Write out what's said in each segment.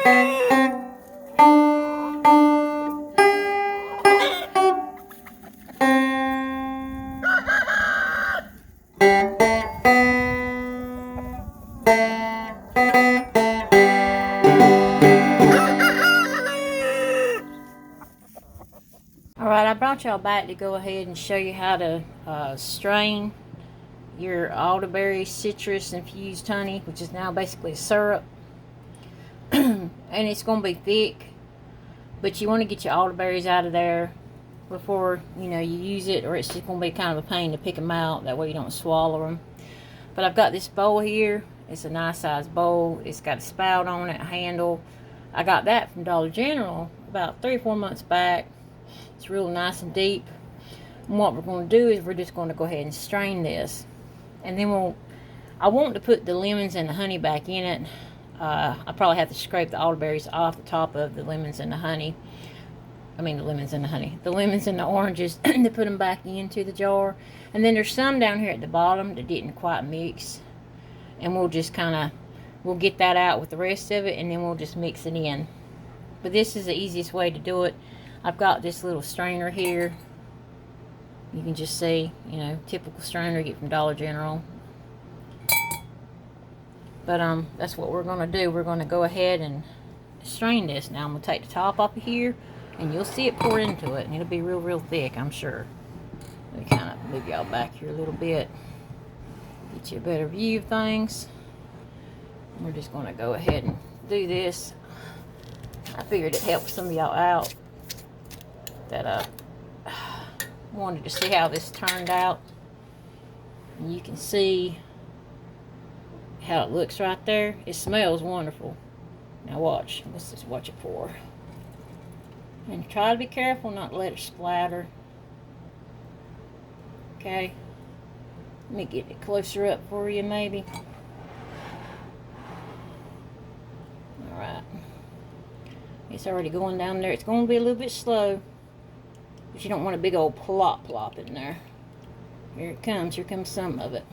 Alright, I brought y'all back to go ahead and show you how to strain your Alder'barry citrus infused honey, which is now basically syrup. And it's going to be thick, but you want to get your Alder'barrys out of there before you use it, or it's just going to be kind of a pain to pick them out. That way you don't swallow them. But I've got this bowl here. It's a nice size bowl. It's got a spout on it, a handle. I got that from Dollar General about 3 or 4 months back. It's real nice and deep. And what we're going to do is we're just going to go ahead and strain this. And then I want to put the lemons and the honey back in it. I probably have to scrape the Alder'barrys off the top of the lemons and the honey. I mean the lemons and the honey. The lemons and the oranges to put them back into the jar. And then there's some down here at the bottom that didn't quite mix. And we'll just we'll get that out with the rest of it, and then we'll just mix it in. But this is the easiest way to do it. I've got this little strainer here. You can just see, typical strainer you get from Dollar General. But that's what we're going to do. We're going to go ahead and strain this. Now I'm going to take the top off of here, and you'll see it pour into it, and it'll be real, real thick, I'm sure. Let me kind of move y'all back here a little bit. Get you a better view of things. We're just going to go ahead and do this. I figured it helped some of y'all out that wanted to see how this turned out. And you can see how it looks right there. It smells wonderful. Now watch. Let's just watch it pour. And try to be careful not to let it splatter. Okay. Let me get it closer up for you maybe. Alright. It's already going down there. It's going to be a little bit slow. But you don't want a big old plop in there. Here it comes. Here comes some of it.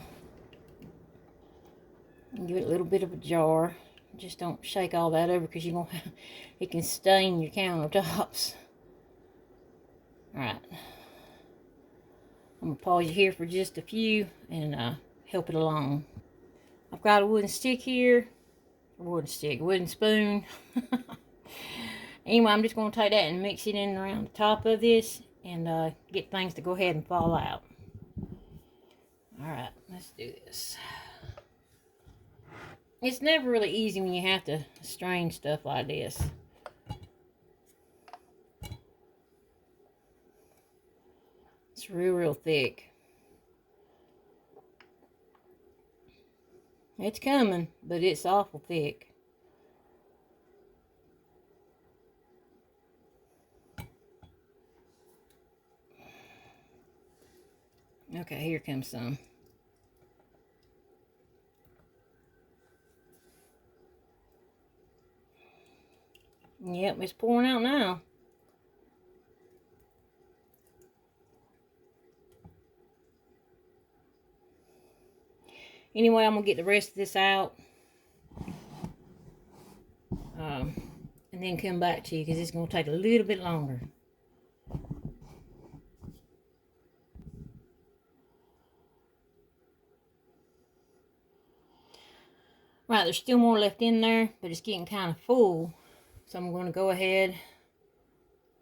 Give it a little bit of a jar. Just don't shake all that over, because it can stain your countertops. Alright. I'm going to pause you here for just a few and help it along. I've got a wooden stick here. Wooden spoon. Anyway, I'm just going to take that and mix it in around the top of this and get things to go ahead and fall out. Alright, let's do this. It's never really easy when you have to strain stuff like this. It's real, real thick. It's coming, but it's awful thick. Okay, here comes some. Yep, it's pouring out now. Anyway, I'm going to get the rest of this out. And then come back to you, because it's going to take a little bit longer. Right, there's still more left in there, but it's getting kind of full. So I'm going to go ahead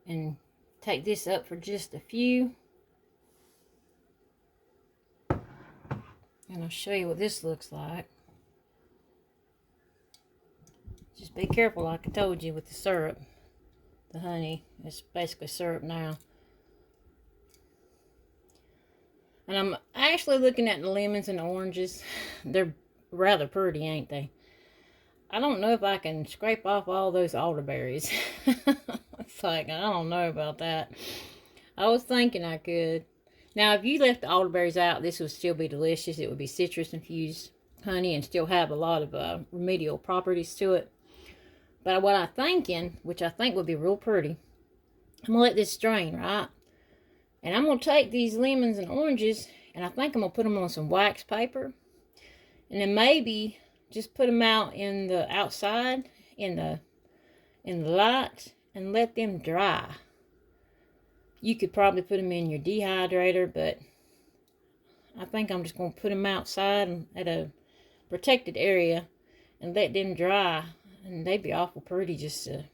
and take this up for just a few. And I'll show you what this looks like. Just be careful, like I told you, with the syrup. The honey. It's basically syrup now. And I'm actually looking at the lemons and the oranges. They're rather pretty, ain't they? I don't know if I can scrape off all those Alder'barrys. It's like, I don't know about that. I was thinking I could. Now, if you left the Alder'barrys out, this would still be delicious. It would be citrus-infused honey and still have a lot of remedial properties to it. But what I'm thinking, which I think would be real pretty, I'm going to let this strain, right? And I'm going to take these lemons and oranges, and I think I'm going to put them on some wax paper. And then maybe just put them out in the outside, in the in the light and let them dry. You could probably put them in your dehydrator, but I think I'm just going to put them outside at a protected area and let them dry. And they'd be awful pretty just to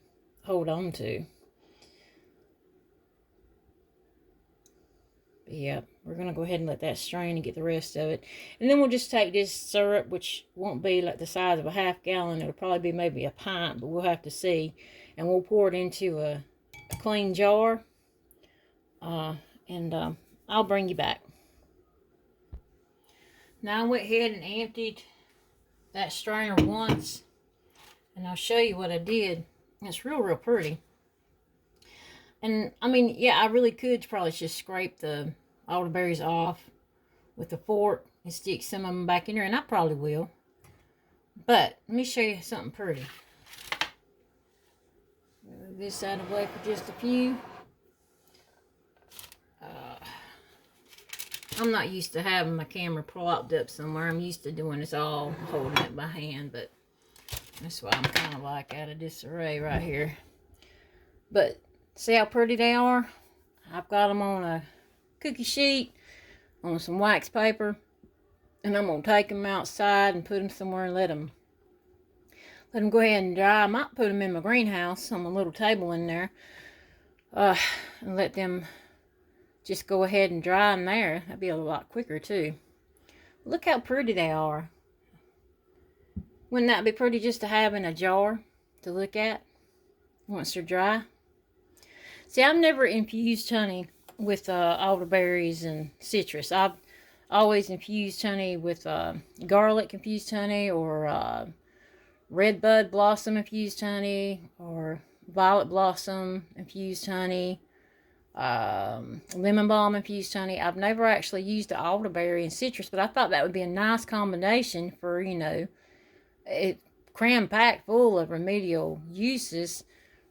hold on to. But yeah, we're going to go ahead and let that strain and get the rest of it. And then we'll just take this syrup, which won't be like the size of a ½ gallon. It'll probably be maybe a pint, but we'll have to see. And we'll pour it into a clean jar. I'll bring you back. Now I went ahead and emptied that strainer once. And I'll show you what I did. It's real pretty. And, I mean, yeah, I really could probably just scrape the elderberries off with a fork and stick some of them back in there. And I probably will. But, let me show you something pretty. Move this out of the way for just a few. I'm not used to having my camera propped up somewhere. I'm used to doing this all holding it by hand. But that's why I'm kind of like out of disarray right here. But see how pretty they are? I've got them on a cookie sheet, on some wax paper. And I'm going to take them outside and put them somewhere and let them go ahead and dry. I might put them in my greenhouse on my little table in there. And let them just go ahead and dry them there. That'd be a lot quicker too. Look how pretty they are. Wouldn't that be pretty just to have in a jar to look at once they're dry? See, I've never infused honey with elderberries and citrus. I've always infused honey with garlic infused honey, or redbud blossom infused honey, or violet blossom infused honey, lemon balm infused honey. I've never actually used the elderberry and citrus, but I thought that would be a nice combination for, you know, it cram packed full of remedial uses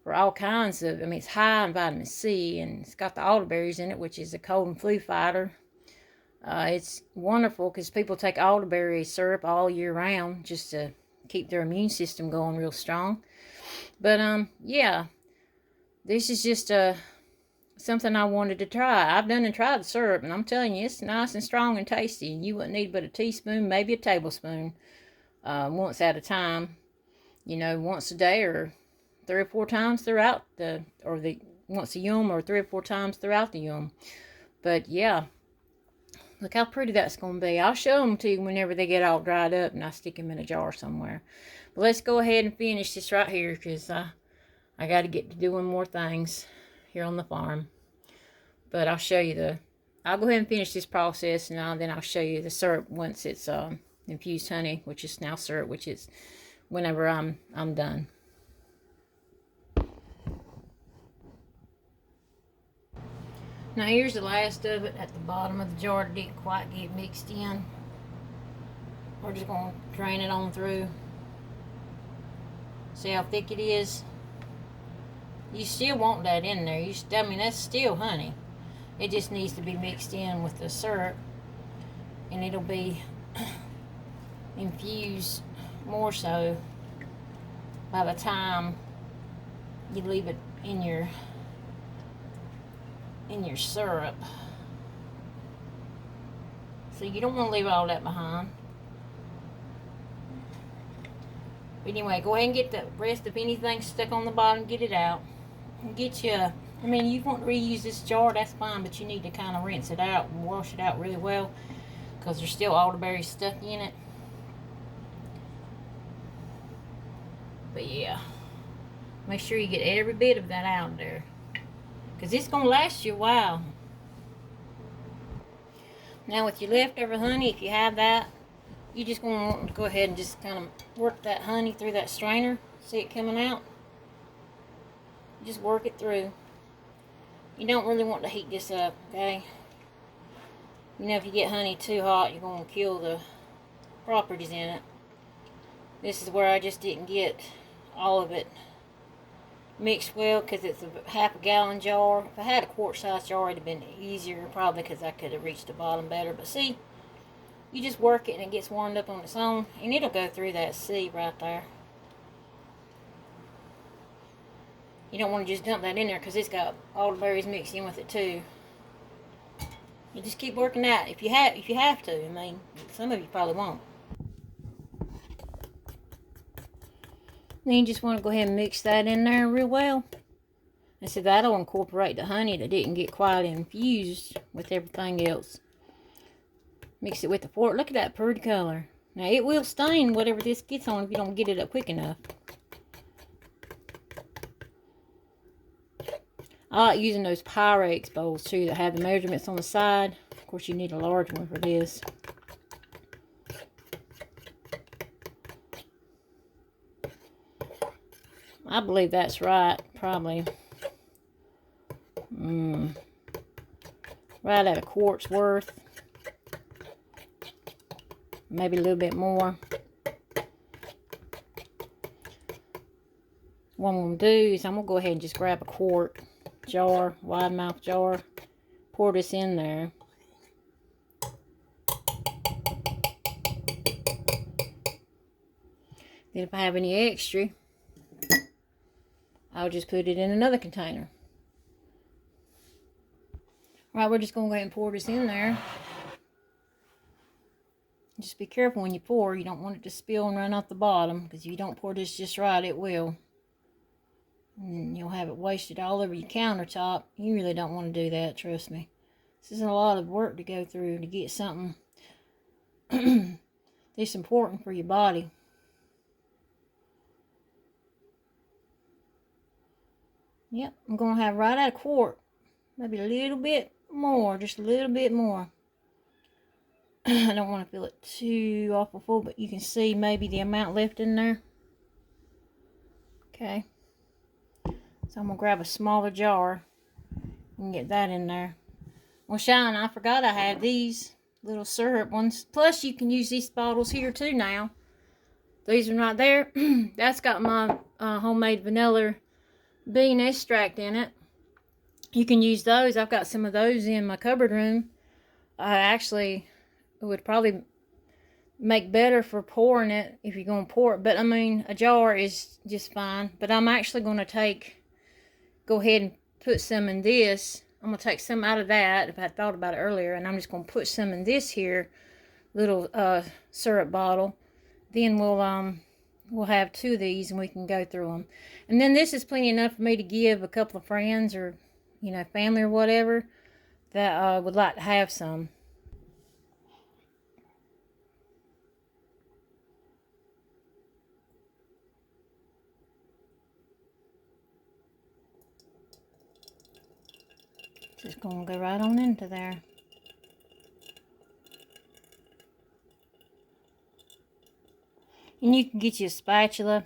for all kinds of, I mean, it's high in vitamin C, and it's got the elderberries in it, which is a cold and flu fighter. It's wonderful because people take elderberry syrup all year round just to keep their immune system going real strong. But, yeah, this is just something I wanted to try. I've done and tried the syrup, and I'm telling you, it's nice and strong and tasty. And you wouldn't need but a teaspoon, maybe a tablespoon, once at a time. You know, once a day, or 3 or 4 times throughout once a yum, or 3 or 4 times throughout the yum. But yeah, look how pretty that's going to be. I'll show them to you whenever they get all dried up and I stick them in a jar somewhere. But let's go ahead and finish this right here, because I got to get to doing more things here on the farm. But I'll show you I'll go ahead and finish this process, and then I'll show you the syrup once it's infused honey, which is now syrup, which is whenever I'm done. Now here's the last of it at the bottom of the jar. It didn't quite get mixed in. We're just going to drain it on through. See how thick it is? You still want that in there. I mean, that's still honey. It just needs to be mixed in with the syrup, and it'll be infused more so by the time you leave it in your syrup. So you don't want to leave all that behind. But anyway, go ahead and get the rest of anything stuck on the bottom, get it out. And get you, I mean, you want to reuse this jar, that's fine, but you need to kind of rinse it out and wash it out really well, because there's still elderberry stuck in it. But yeah, make sure you get every bit of that out there, because it's going to last you a while. Now with your leftover honey, if you have that, you just going to want to go ahead and just kind of work that honey through that strainer. See it coming out? Just work it through. You don't really want to heat this up, okay? You know, if you get honey too hot, you're going to kill the properties in it. This is where I just didn't get all of it mixed well, because it's a ½ gallon jar. If I had a quart size jar, it'd have been easier, probably, because I could have reached the bottom better. But see, you just work it and it gets warmed up on its own, and it'll go through that C right there. You don't want to just dump that in there because it's got elderberries mixed in with it too. You just keep working that if you have to. I mean, some of you probably won't. Then you just want to go ahead and mix that in there real well. And so that'll incorporate the honey that didn't get quite infused with everything else. Mix it with the fork. Look at that pretty color. Now it will stain whatever this gets on if you don't get it up quick enough. I like using those Pyrex bowls too that have the measurements on the side. Of course, you need a large one for this. I believe that's right, probably. Right at a quart's worth. Maybe a little bit more. What I'm going to do is I'm going to go ahead and just grab a quart jar, wide mouth jar. Pour this in there. Then if I have any extra, I'll just put it in another container. Alright, we're just going to go ahead and pour this in there. Just be careful when you pour. You don't want it to spill and run out the bottom, because if you don't pour this just right, it will. And you'll have it wasted all over your countertop. You really don't want to do that, trust me. This is a lot of work to go through to get something that's important for your body. Yep, I'm going to have right at a quart. Maybe a little bit more, just a little bit more. I don't want to fill it too awful full, but you can see maybe the amount left in there. Okay. So I'm going to grab a smaller jar and get that in there. Well, Shine, I forgot I had these little syrup ones. Plus, you can use these bottles here too now. These are right there. That's got my homemade vanilla bean extract in it. You can use those. I've got some of those in my cupboard room. Actually, it would probably make better for pouring it if you're going to pour it. But, I mean, a jar is just fine. But I'm actually going to go ahead and put some in this. I'm going to take some out of that, if I had thought about it earlier. And I'm just going to put some in this here little syrup bottle. Then we'll have 2 of these and we can go through them. And then this is plenty enough for me to give a couple of friends or, you know, family or whatever that would like to have some. Just going to go right on into there. And you can get you a spatula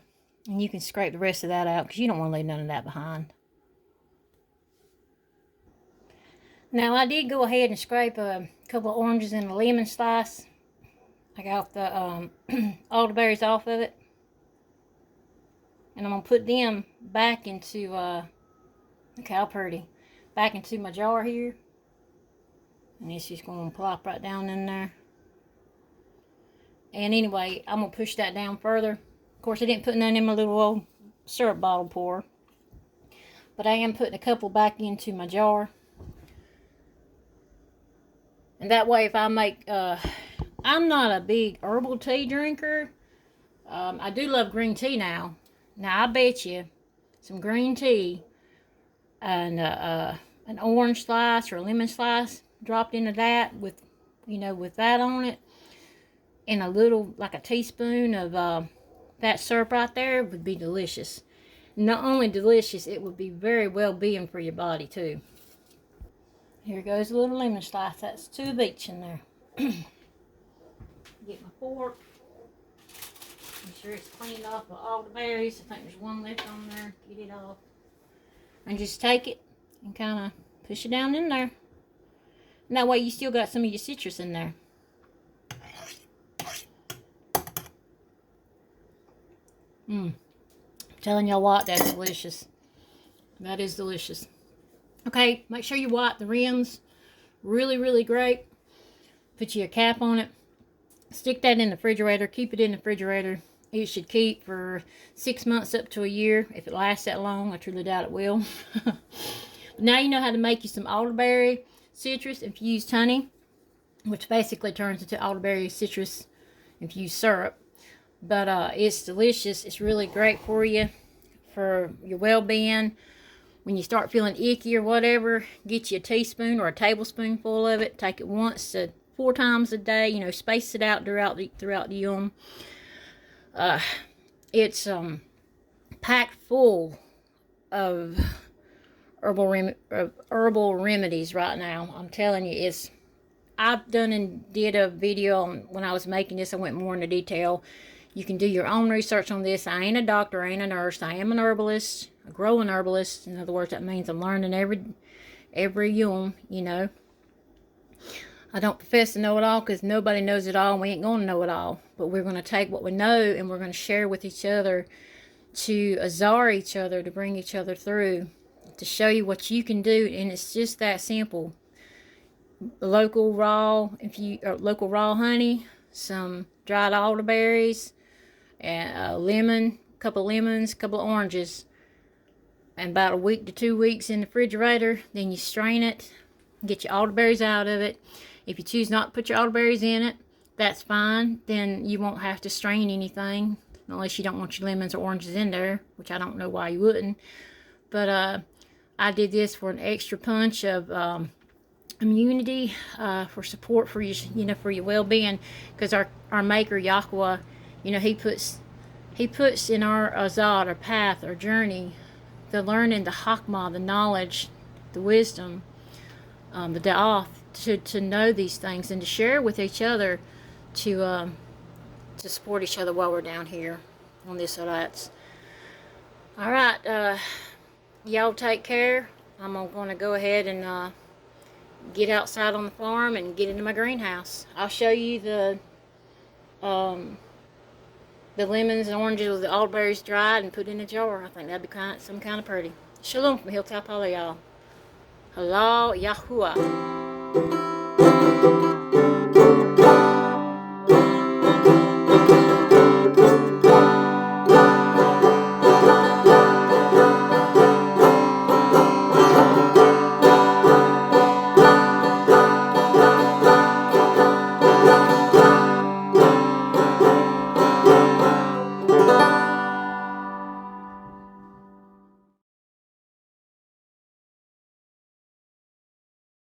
and you can scrape the rest of that out because you don't want to leave none of that behind. Now I did go ahead and scrape a couple of oranges and a lemon slice. I got the elderberries off of it. And I'm going to put them back into, look how pretty, back into my jar here. And it's just going to plop right down in there. And anyway, I'm going to push that down further. Of course, I didn't put none in my little old syrup bottle pour. But I am putting a couple back into my jar. And that way, if I make, I'm not a big herbal tea drinker. I do love green tea now. Now, I bet you some green tea and an orange slice or a lemon slice dropped into that with, you know, with that on it. And a little, like a teaspoon of that syrup right there would be delicious. Not only delicious, it would be very well-being for your body, too. Here goes a little lemon slice. That's 2 of each in there. Get my fork. Make sure it's cleaned off of all the berries. I think there's one left on there. Get it off. And just take it and kind of push it down in there. And that way you still got some of your citrus in there. I'm telling y'all what, that's delicious. That is delicious. Okay, make sure you wipe the rims really, really great. Put your cap on it. Stick that in the refrigerator. Keep it in the refrigerator It should keep for 6 months up to a year. If it lasts that long, I truly doubt it will. But now you know how to make you some elderberry citrus infused honey, which basically turns into elderberry citrus infused syrup. But it's delicious. It's really great for you, for your well-being. When you start feeling icky or whatever, get you a teaspoon or a tablespoonful of it. Take it once to 4 times a day. You know, space it out throughout the it's packed full of herbal remedies right now. I'm telling you, I've done and did a video on when I was making this. I went more into detail. You can do your own research on this. I ain't a doctor, I ain't a nurse. I am an herbalist, a growing herbalist. In other words, that means I'm learning every you know. I don't profess to know it all, because nobody knows it all, and we ain't going to know it all. But we're going to take what we know, and we're going to share with each other, to azar each other, to bring each other through, to show you what you can do. And it's just that simple. Local raw honey, some dried elderberries, and a lemon, a couple of lemons, a couple of oranges, and about a week to 2 weeks in the refrigerator. Then you strain it, get your elderberries out of it. If you choose not to put your elderberries in it, that's fine. Then you won't have to strain anything, unless you don't want your lemons or oranges in there, which I don't know why you wouldn't. But I did this for an extra punch of immunity, for support for you, for your well-being, because our maker Yahuwah, he puts in our azad, our path, our journey, the learning, the hakmah, the knowledge, the wisdom, the da'ath, to know these things and to share with each other, to support each other while we're down here on this or that. All right, y'all take care. I'm going to go ahead and get outside on the farm and get into my greenhouse. I'll show you the lemons and oranges with the elderberries dried and put in a jar. I think that'd be some kind of pretty. Shalom from Hilltop HaLaLYaHUaH. HaLaLYaHUaH.